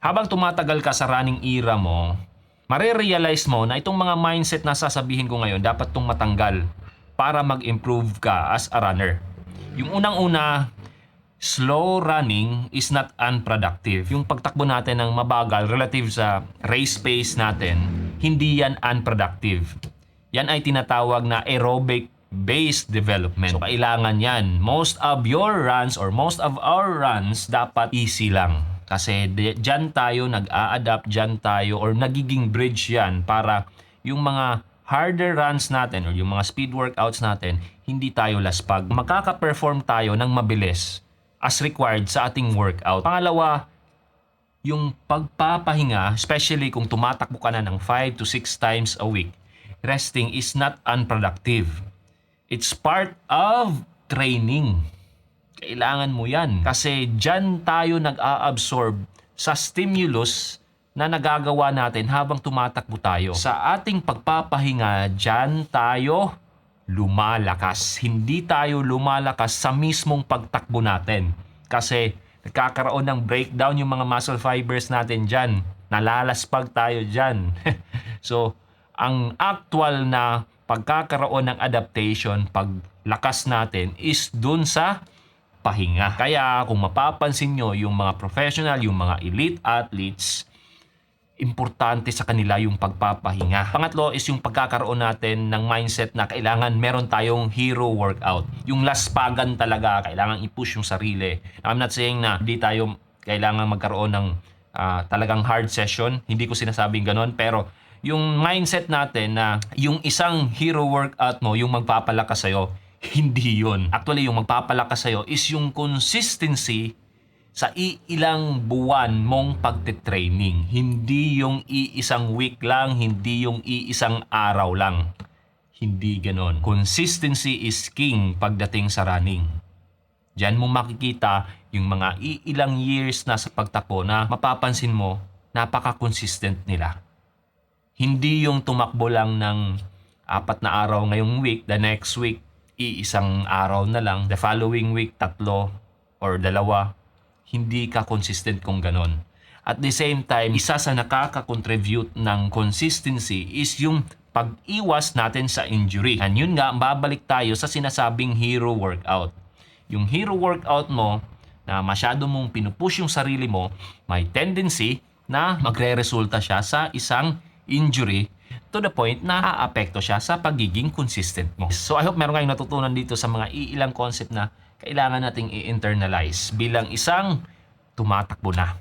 Habang tumatagal ka sa running era mo, marerealize mo na itong mga mindset na sasabihin ko ngayon, dapat itong matanggal para mag-improve ka as a runner. Yung unang-una, slow running is not unproductive. Yung pagtakbo natin ng mabagal relative sa race pace natin, hindi yan unproductive. Yan ay tinatawag na aerobic based development. So kailangan yan. Most of your runs or most of our runs dapat easy lang. Kasi dyan tayo nag-a-adapt, dyan tayo or nagiging bridge yan para yung mga harder runs natin or yung mga speed workouts natin, hindi tayo laspag. Makaka-perform tayo ng mabilis as required sa ating workout. Pangalawa, yung pagpapahinga, especially kung tumatakbo ka na ng 5 to 6 times a week, resting is not unproductive. It's part of training. Kailangan mo yan. Kasi dyan tayo nag-a-absorb sa stimulus na nagagawa natin habang tumatakbo tayo. Sa ating pagpapahinga, dyan tayo lumalakas. Hindi tayo lumalakas sa mismong pagtakbo natin. Kasi nagkakaroon ng breakdown yung mga muscle fibers natin dyan. Nalalaspag tayo dyan. So, ang actual na pagkakaroon ng adaptation, paglakas natin is dun sa pahinga. Kaya kung mapapansin nyo, yung mga professional, yung mga elite athletes, importante sa kanila yung pagpapahinga. Pangatlo is yung pagkakaroon natin ng mindset na kailangan meron tayong hero workout. Yung laspagan talaga, kailangan i-push yung sarili. I'm not saying na hindi tayo kailangan magkaroon ng talagang hard session. Hindi ko sinasabing ganon. Pero yung mindset natin na yung isang hero workout mo, yung magpapalakas sa'yo, hindi yun. Actually, yung magpapalakas sa'yo is yung consistency sa ilang buwan mong pagtitraining. Hindi yung iisang week lang, hindi yung iisang araw lang. Hindi ganon. Consistency is king pagdating sa running. Diyan mo makikita yung mga ilang years na sa pagtakbo na mapapansin mo, napaka-consistent nila. Hindi yung tumakbo lang ng 4 na araw ngayong week, the next week, iisang araw na lang, the following week, 3 or 2. Hindi ka consistent kung ganon. At the same time, isa sa nakaka-contribute ng consistency is yung pag-iwas natin sa injury. And yun nga, babalik tayo sa sinasabing hero workout. Yung hero workout mo, na masyado mong pinupush yung sarili mo, may tendency na magre-resulta siya sa isang injury to the point na aapekto siya sa pagiging consistent mo. So I hope meron kayong natutunan dito sa mga ilang concept na kailangan nating i-internalize bilang isang tumatakbo na.